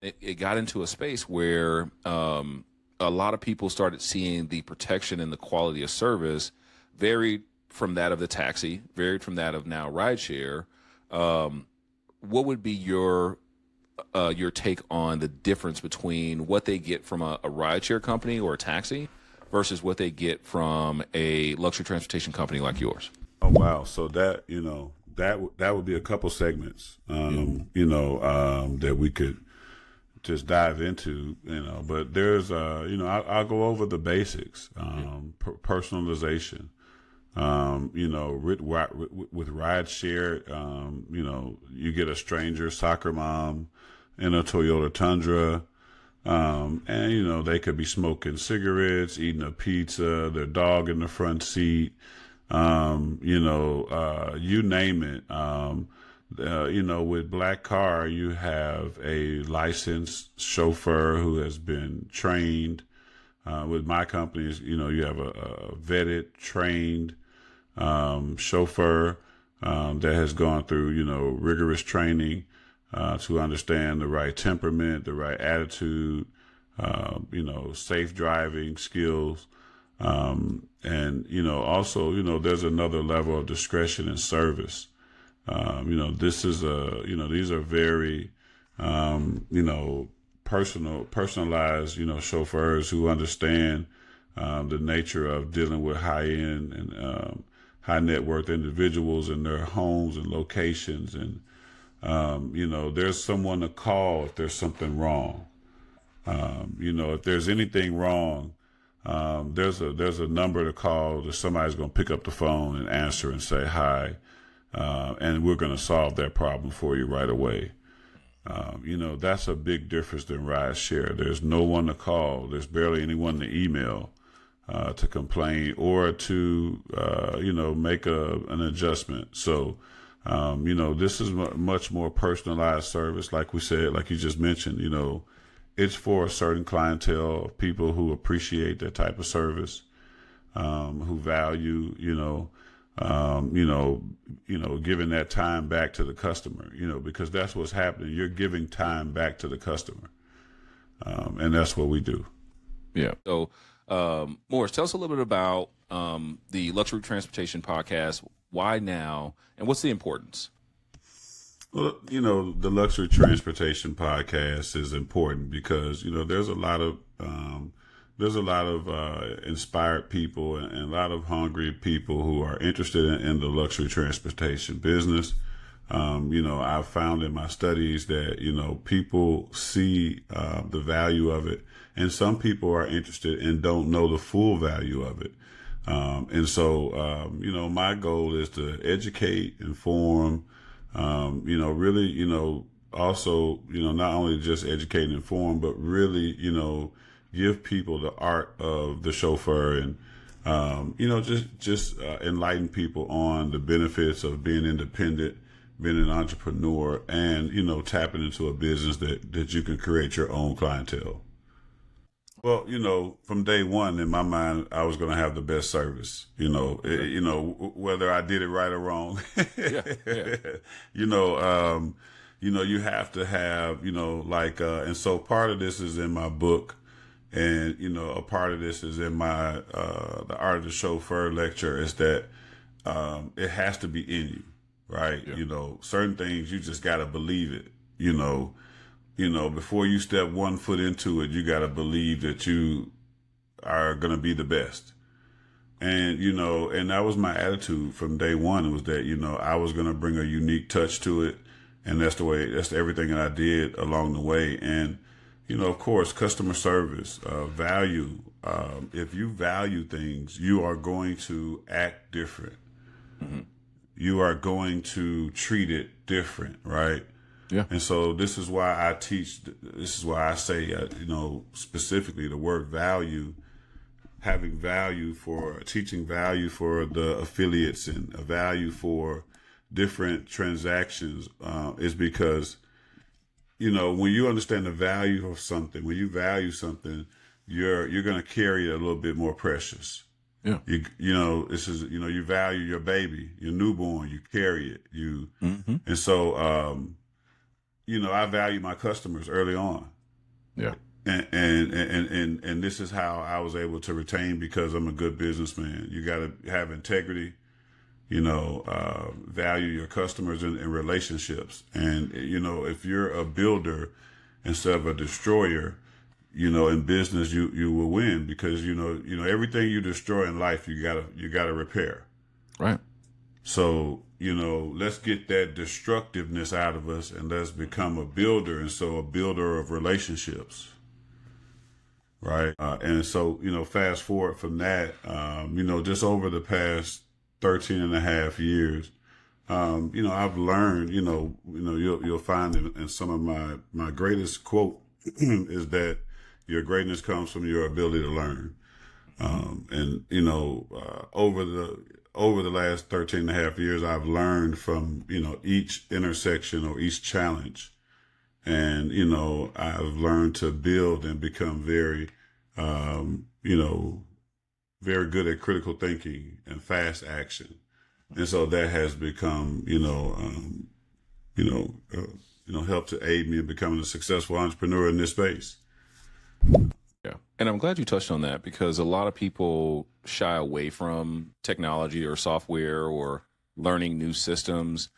it got into a space where a lot of people started seeing the protection and the quality of service varied from that of the taxi, varied from that of now rideshare. What would be your take on the difference between what they get from a rideshare company or a taxi versus what they get from a luxury transportation company like yours? Oh wow! So that that would be a couple segments, that we could just dive into, But there's, I'll go over the basics, personalization. With ride share, you get a stranger soccer mom in a Toyota Tundra, and they could be smoking cigarettes, eating a pizza, their dog in the front seat, you name it. With Black Car, you have a licensed chauffeur who has been trained. With my companies, you have a vetted, trained chauffeur that has gone through, rigorous training to understand the right temperament, the right attitude, safe driving skills. Also, there's another level of discretion and service. This is these are very, personalized, chauffeurs who understand the nature of dealing with high end and high net worth individuals in their homes and locations. And, there's someone to call if there's something wrong. If there's anything wrong, there's a number to call that somebody's going to pick up the phone and answer and say hi, and we're going to solve that problem for you right away. That's a big difference than ride share. There's no one to call. There's barely anyone to email to complain or to make an adjustment. So this is much more personalized service. Like we said, like you just mentioned, it's for a certain clientele of people who appreciate that type of service, who value, giving that time back to the customer, because that's what's happening. You're giving time back to the customer. And that's what we do. Yeah. So, Morris, tell us a little bit about the Luxury Transportation Podcast. Why now? And what's the importance? Well, the Luxury Transportation Podcast is important because, there's a lot of inspired people and a lot of hungry people who are interested in the luxury transportation business. I've found in my studies that, people see the value of it, and some people are interested and don't know the full value of it. My goal is to educate, inform, also, not only just educate and inform, but really, give people the art of the chauffeur and, just enlighten people on the benefits of being independent, being an entrepreneur, and, tapping into a business that you can create your own clientele. Well, from day one, in my mind, I was going to have the best service, whether I did it right or wrong. Yeah. You have to have, and so part of this is in my book. And, a part of this is in my, the Art of the Chauffeur lecture, is that, it has to be in you, right? Yeah. Certain things, you just got to believe it, before you step one foot into it, you got to believe that you are going to be the best. And, and that was my attitude from day one. It was that, I was going to bring a unique touch to it. And that's everything that I did along the way. And, of course, customer service, value. If you value things, you are going to act different. Mm-hmm. You are going to treat it different, right? Yeah. And so this is why I teach. This is why I say, specifically the word value, having value for teaching value for the affiliates and a value for different transactions is because, when you understand the value of something, when you value something, you're going to carry it a little bit more precious. Yeah. This is, you value your baby, your newborn, you carry it, Mm-hmm. and so, I value my customers early on. Yeah. And this is how I was able to retain, because I'm a good businessman. You got to have integrity, value your customers and relationships. And, if you're a builder instead of a destroyer, in business, you will win, because, everything you destroy in life, you gotta repair. Right. So, let's get that destructiveness out of us, and let's become a builder. And so a builder of relationships. Right. And so, fast forward from that, just over the past 13 and a half years, I've learned, you'll find in some of my greatest quote is that your greatness comes from your ability to learn. And, over the last 13 and a half years, I've learned from, each intersection or each challenge. And, I've learned to build and become very, very good at critical thinking and fast action. And so that has become, helped to aid me in becoming a successful entrepreneur in this space. Yeah. And I'm glad you touched on that, because a lot of people shy away from technology or software or learning new systems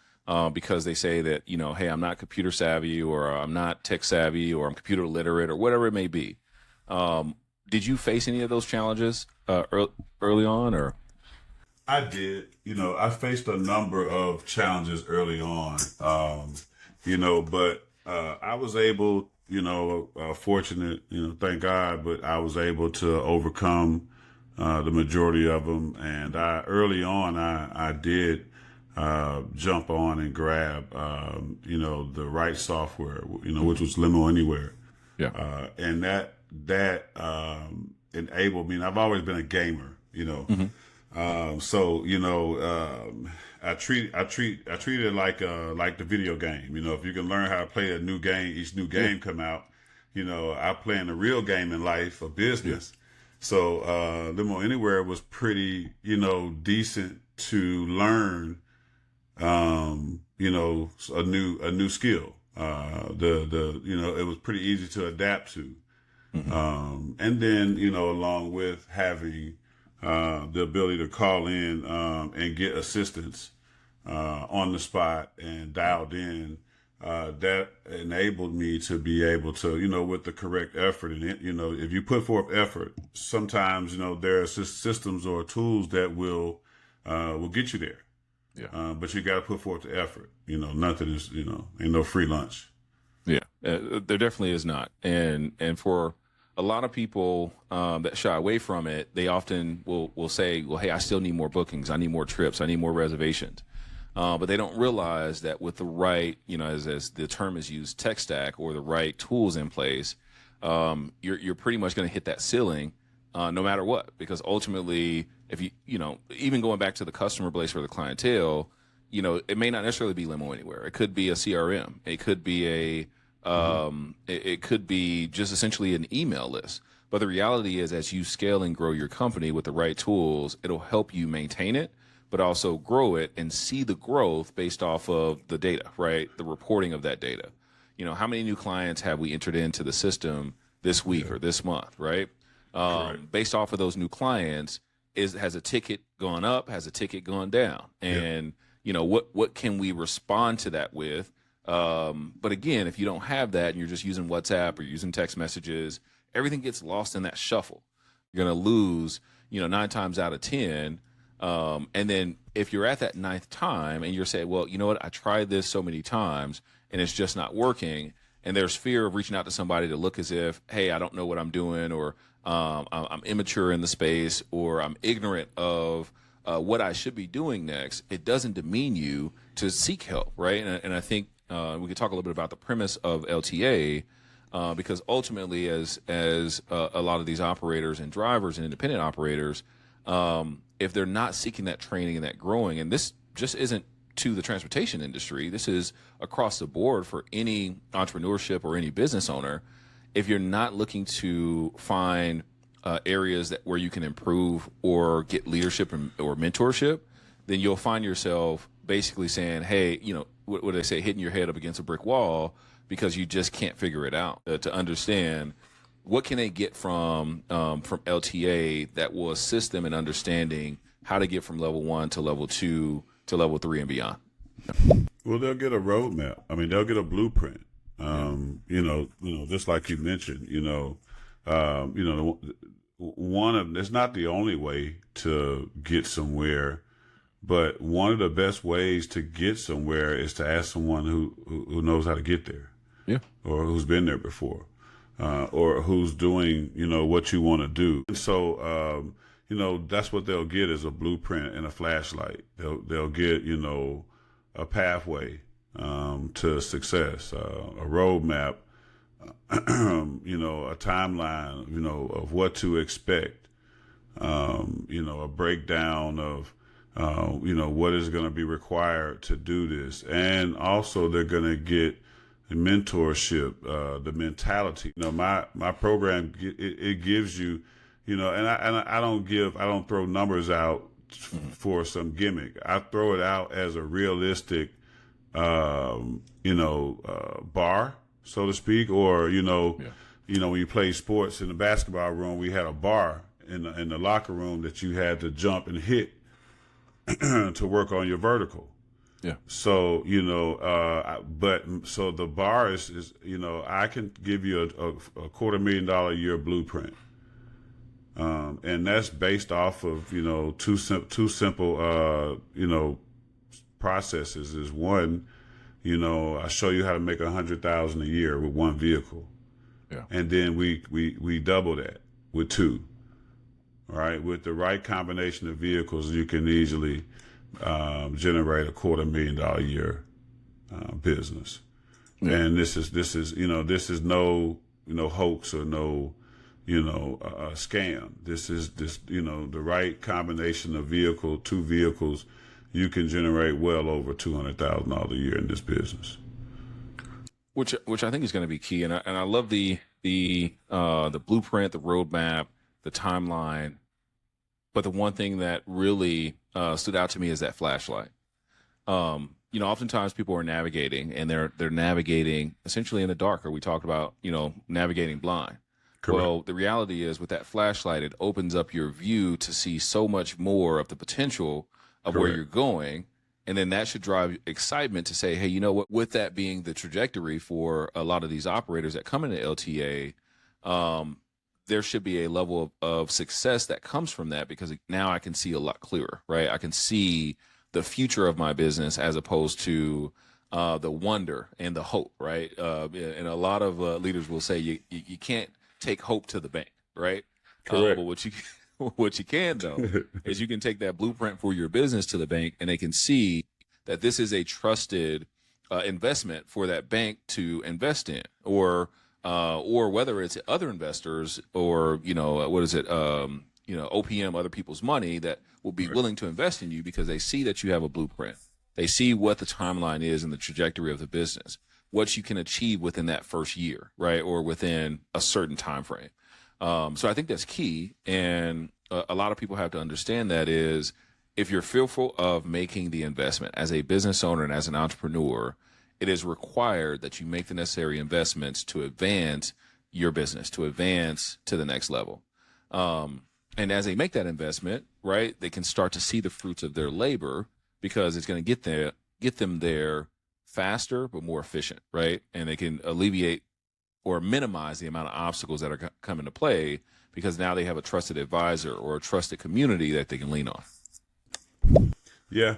because they say that, hey, I'm not computer savvy, or I'm not tech savvy, or I'm computer literate, or whatever it may be. Did you face any of those challenges early on, or? I did. I faced a number of challenges early on, but I was able, fortunate, thank God, but I was able to overcome the majority of them. And early on, I did jump on and grab, the right software, which was Limo Anywhere. Yeah. And that enabled me. And I've always been a gamer, Mm-hmm. I treat it like the video game. If you can learn how to play a new game, each new game come out, I play in a real game in life, a business. Yeah. So, Limo Anywhere was pretty, decent to learn, a new skill. It was pretty easy to adapt to. Mm-hmm. And then, along with having, the ability to call in and get assistance on the spot and dialed in, that enabled me to be able to, with the correct effort. And, if you put forth effort, sometimes, there are systems or tools that will get you there. Yeah. But you got to put forth the effort. Nothing is, ain't no free lunch. Yeah, there definitely is not. And for a lot of people that shy away from it, they often will say, well, hey, I still need more bookings. I need more trips. I need more reservations. But they don't realize that with the right, as the term is used, tech stack, or the right tools in place, you're pretty much going to hit that ceiling no matter what. Because ultimately, if even going back to the customer base or the clientele, it may not necessarily be Limo Anywhere. It could be a CRM. It could be it could be just essentially an email list. But the reality is, as you scale and grow your company with the right tools, it'll help you maintain it, but also grow it and see the growth based off of the data, right? The reporting of that data. How many new clients have we entered into the system this week or this month, right? Based off of those new clients, has a ticket gone up? Has a ticket gone down? And, what can we respond to that with? But again, if you don't have that and you're just using WhatsApp or using text messages, everything gets lost in that shuffle. You're going to lose, 9 times out of 10. And then if you're at that 9th time and you're saying, well, you know what, I tried this so many times and it's just not working. And there's fear of reaching out to somebody to look as if, hey, I don't know what I'm doing, or I'm immature in the space, or I'm ignorant of what I should be doing next. It doesn't demean you to seek help, right? And I think we could talk a little bit about the premise of LTA, because ultimately, as a lot of these operators and drivers and independent operators, if they're not seeking that training and that growing, and this just isn't to the transportation industry, this is across the board for any entrepreneurship or any business owner. If you're not looking to find areas where you can improve or get leadership or mentorship, then you'll find yourself basically saying, hey, what do they say, hitting your head up against a brick wall, because you just can't figure it out. To understand what can they get from LTA that will assist them in understanding how to get from level 1 to level 2 to level 3 and beyond. Well, they'll get a roadmap. I mean, they'll get a blueprint. Just like you mentioned, it's not the only way to get somewhere, but one of the best ways to get somewhere is to ask someone who knows how to get there, or who's been there before, or who's doing, what you want to do. And so, that's what they'll get is a blueprint and a flashlight. They'll get, a pathway to success, a roadmap, a timeline, of what to expect, a breakdown of, what is going to be required to do this. And also they're going to get mentorship, the mentality. My program, it gives you, and I don't throw numbers out for some gimmick. I throw it out as a realistic, bar, so to speak, or, when you play sports in the basketball room, we had a bar in the locker room that you had to jump and hit to work on your vertical. Yeah. So, so the bar is I can give you a $250,000 a year blueprint. And that's based off of, two simple, processes. Is one, I show you how to make $100,000 a year with one vehicle. Yeah. And then we double that with two. All right. With the right combination of vehicles, you can easily, generate a $250,000 a year, business. Yeah. And this is no, hoax or no, scam. This is the right combination of two vehicles. You can generate well over $200,000 a year in this business. Which I think is going to be key. And I love the blueprint, the roadmap, the timeline. But the one thing that really stood out to me is that flashlight. Oftentimes people are navigating and they're navigating essentially in the dark, or we talked about, navigating blind. Correct. Well, the reality is with that flashlight, it opens up your view to see so much more of the potential of where you're going. And then that should drive excitement to say, hey, you know what, with that being the trajectory for a lot of these operators that come into LTA, there should be a level of success that comes from that, because now I can see a lot clearer, right? I can see the future of my business as opposed to the wonder and the hope, right? And a lot of leaders will say you can't take hope to the bank, right? Correct. But what you can though is you can take that blueprint for your business to the bank, and they can see that this is a trusted investment for that bank to invest in, or whether it's other investors or OPM, other people's money that will be willing to invest in you because they see that you have a blueprint. They see what the timeline is and the trajectory of the business, what you can achieve within that first year, right, or within a certain time frame. So I think that's key, and a lot of people have to understand that is, if you're fearful of making the investment as a business owner and as an entrepreneur, it is required that you make the necessary investments to advance your business, to advance to the next level. And as they make that investment, right, they can start to see the fruits of their labor, because it's going to get them there faster but more efficient, right? And they can alleviate or minimize the amount of obstacles that are come into play, because now they have a trusted advisor or a trusted community that they can lean on. Yeah.